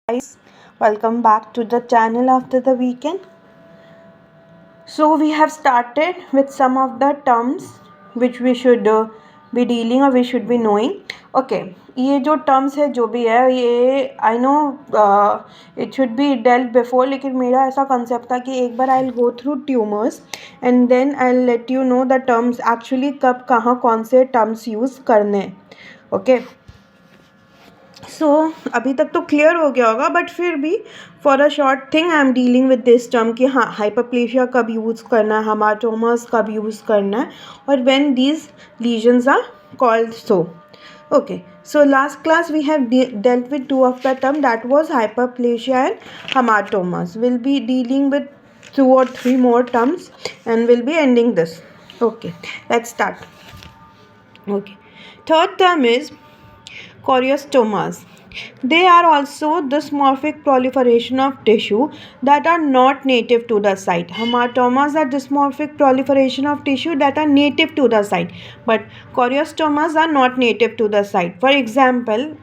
guys, welcome back to the channel after the weekend. So we have started with some of the terms which we should be dealing or we should be knowing. Okay, ये जो terms है जो भी है ये I know it should be dealt before, लेकिन मेरा ऐसा concept था कि एक बार I'll go through tumors and then I'll let you know the terms actually कब कहाँ कौन से terms use करने हैं. Okay. सो अभी तक तो क्लियर हो गया होगा, बट फिर भी for a short thing I am dealing with this term कि हाँ हाइपरप्लेशिया कब यूज़ करना है, हेमाटोमस कब यूज़ करना है, और when these lesions are called so. Okay, so last class we have dealt with two of the term, that was hyperplasia and hematomas. We'll be dealing with 2 or 3 more terms and we'll be ending this. Okay, let's start. Okay, third term is Choriostomas. They are also dysmorphic proliferation of tissue that are not native to the site. Hematomas are dysmorphic proliferation of tissue that are native to the site, but choriostomas are not native to the site. For example,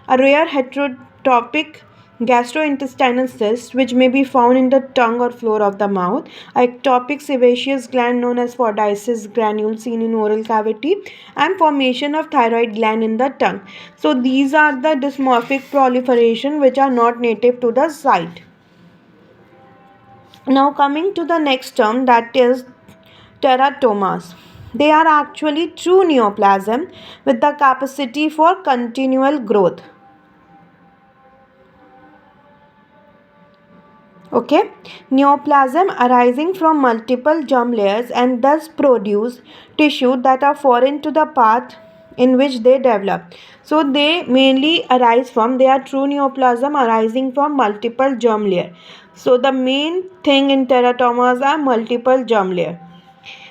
a rare heterotopic gastrointestinal cyst which may be found in the tongue or floor of the mouth, a ectopic sebaceous gland known as fordyces granule seen in oral cavity, and formation of thyroid gland in the tongue. So these are the dysmorphic proliferation which are not native to the site. Now coming to the next term, that is teratomas. They are actually true neoplasm with the capacity for continual growth. Okay, neoplasm arising from multiple germ layers and thus produce tissue that are foreign to the path in which they develop. So they mainly arise from, they are true neoplasm arising from multiple germ layer. So the main thing in teratomas are multiple germ layer.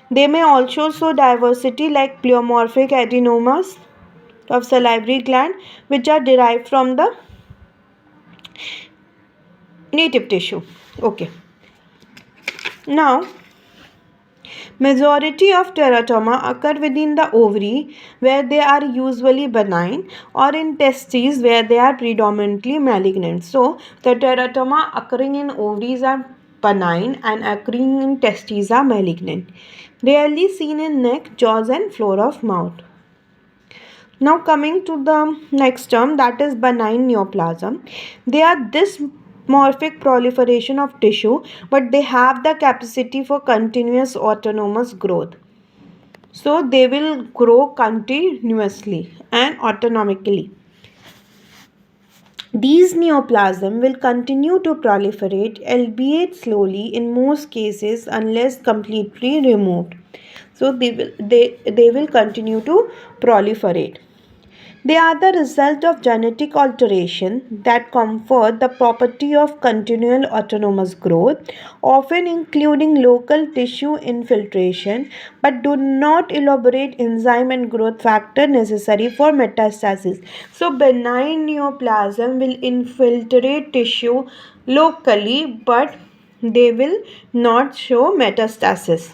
They may also show diversity like pleomorphic adenomas of salivary gland which are derived from the native tissue. Okay. Now, majority of teratoma occur within the ovary where they are usually benign, or in testes where they are predominantly malignant. So, the teratoma occurring in ovaries are benign and occurring in testes are malignant. Rarely seen in neck, jaws and floor of mouth. Now coming to the next term, that is benign neoplasm. They are dysmorphic proliferation of tissue, but they have the capacity for continuous autonomous growth. So they will grow continuously and autonomically. These neoplasm will continue to proliferate, albeit slowly in most cases unless completely removed. So they will continue to proliferate. They are the result of genetic alteration that confer the property of continual autonomous growth, often including local tissue infiltration, but do not elaborate enzyme and growth factor necessary for metastasis. So benign neoplasm will infiltrate tissue locally, but they will not show metastasis.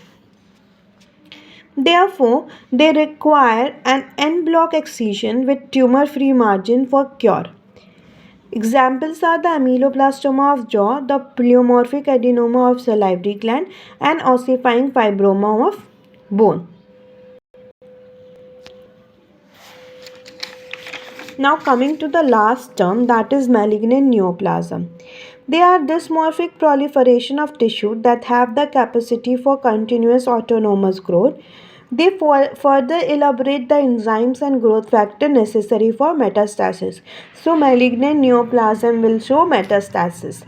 Therefore, they require an en bloc excision with tumor-free margin for cure. Examples are the ameloblastoma of jaw, the pleomorphic adenoma of salivary gland, and ossifying fibroma of bone. Now coming to the last term, that is malignant neoplasm. They are dysmorphic proliferation of tissue that have the capacity for continuous autonomous growth. They further elaborate the enzymes and growth factor necessary for metastasis. So malignant neoplasm will show metastasis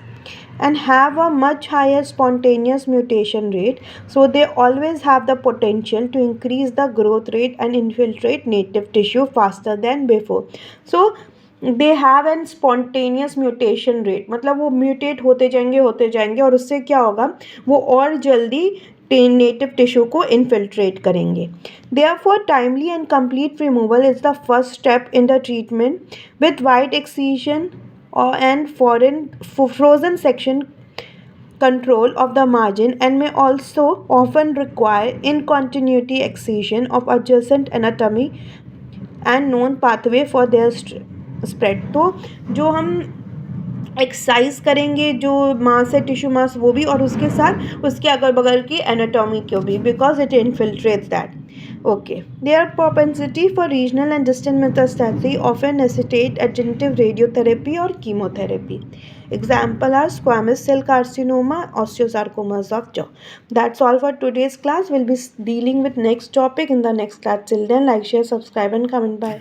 and have a much higher spontaneous mutation rate, so they always have the potential to increase the growth rate and infiltrate native tissue faster than before. So they have an spontaneous mutation rate, मतलब वो mutate होते जाएंगे और उससे क्या होगा, वो और जल्दी नेटिव टिश्यू को इन्फिल्ट्रेट करेंगे. Therefore, timely and complete removal is the first step in the treatment with wide excision and frozen section control of the margin, and may also often require in continuity excision of adjacent anatomy and known pathway for their spread. तो जो हम exercise करेंगे जो मांस है, tissue मांस, वो भी, और उसके साथ उसके अगल बगल की एनाटॉमी को भी, because it infiltrates that. Okay, their propensity for regional and distant metastases often necessitate adjunctive radiotherapy or chemotherapy. Example are squamous cell carcinoma, osteosarcomas of jaw. That's all for today's class. We'll be dealing with next topic in the next class. Till then, like, share, subscribe, and comment. Bye.